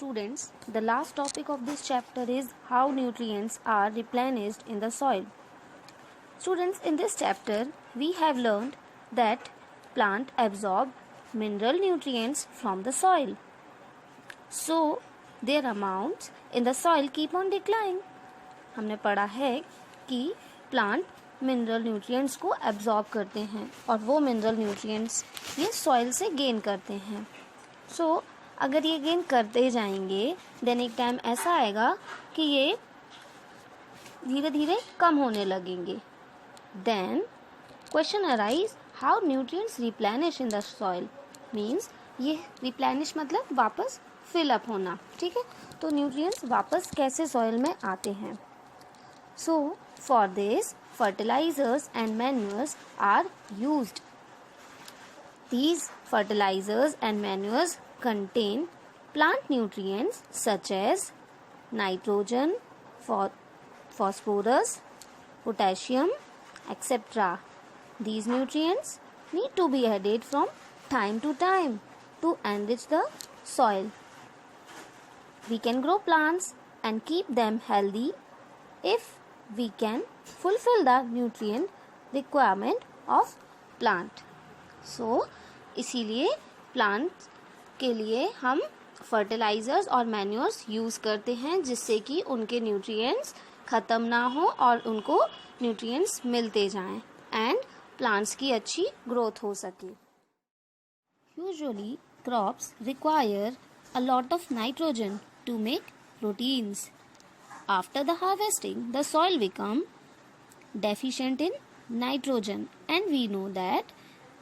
students, the last topic of this chapter is how nutrients are replenished in the soil. Students, in this chapter, we have learned that plant absorb mineral nutrients from the soil. So, their amounts in the soil keep on declining. हमने पढ़ा है कि plant mineral nutrients को absorb करते हैं और वो mineral nutrients ये सॉइल से गेन करते हैं. सो अगर ये गेन करते जाएंगे देन एक टाइम ऐसा आएगा कि ये धीरे धीरे कम होने लगेंगे. Then question arise how nutrients replenish in the soil. Means ये रिप्लेनिश मतलब वापस फिल अप होना. ठीक है, तो न्यूट्रिएंट्स वापस कैसे सॉइल में आते हैं. So for this fertilizers and manures are used. These fertilizers and manures contain plant nutrients such as nitrogen, phosphorus, potassium, etc. These nutrients need to be added from time to time to enrich the soil. We can grow plants and keep them healthy if we can fulfill the nutrient requirement of plant. So, इसीलिए plant के लिए हम fertilisers और manures use करते हैं जिससे कि उनके न्यूट्रिएंट्स ख़त्म ना हो और उनको न्यूट्रिएंट्स मिलते जाएं एंड प्लांट्स की अच्छी ग्रोथ हो सके. Usually crops require a lot of nitrogen to make proteins. After the harvesting, the soil become deficient in nitrogen, and we know that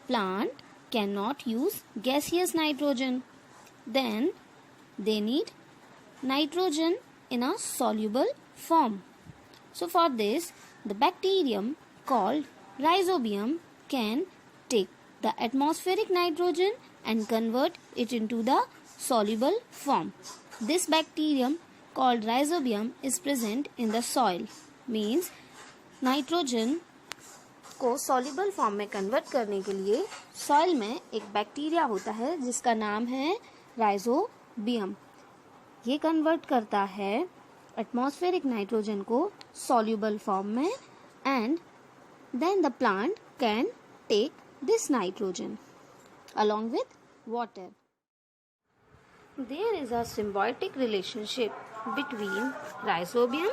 plant cannot use gaseous nitrogen. Then they need nitrogen in a soluble form. So for this, the bacterium called rhizobium can take the atmospheric nitrogen and convert it into the soluble form. This bacterium called rhizobium is present in the soil. Means nitrogen को soluble form में convert करने के लिए soil में एक bacteria होता है जिसका नाम है राइजोबियम. ये कन्वर्ट करता है एटमॉस्फेरिक नाइट्रोजन को सॉल्युबल फॉर्म में and then the plant can take this nitrogen along with water. There is a symbiotic relationship between rhizobium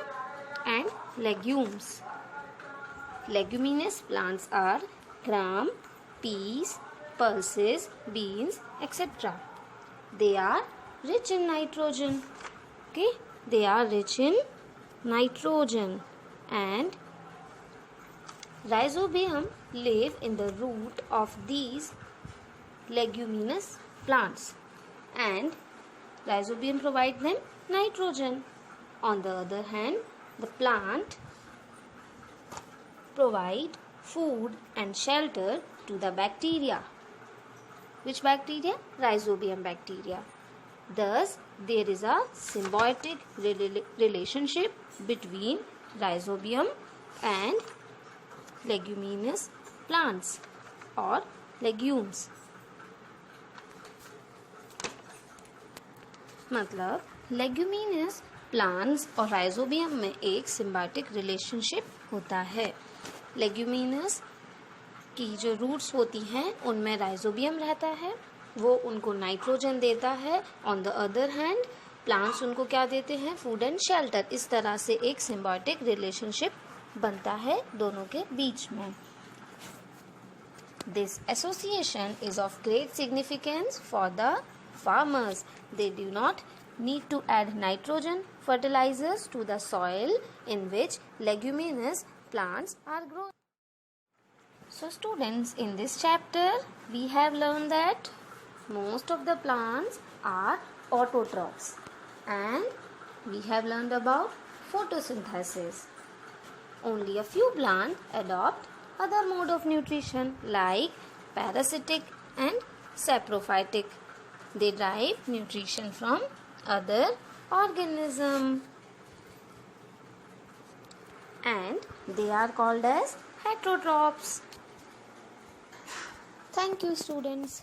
and legumes. Leguminous plants are gram, peas, pulses, beans, etc. They are rich in nitrogen. Okay, they are rich in nitrogen, and rhizobium live in the root of these leguminous plants, and rhizobium provide them nitrogen. On the other hand, the plant provide food and shelter to the bacteria. Which bacteria? Rhizobium bacteria. Thus, there is a symbiotic relationship between rhizobium and leguminous plants or legumes. मतलब leguminous plants और rhizobium में एक symbiotic relationship होता है. Leguminous की जो roots होती हैं उनमें राइजोबियम रहता है, वो उनको नाइट्रोजन देता है. On the other hand plants उनको क्या देते हैं? Food and shelter. इस तरह से एक सिम्बायोटिक रिलेशनशिप बनता है दोनों के बीच में. This association is of great significance for the farmers. They do not need to add nitrogen fertilizers to the soil in which leguminous plants are grown. So students, in this chapter we have learned that most of the plants are autotrophs, and we have learned about photosynthesis. Only a few plants adopt other mode of nutrition like parasitic and saprophytic. They derive nutrition from other organisms and they are called as heterotrophs. Thank you, students.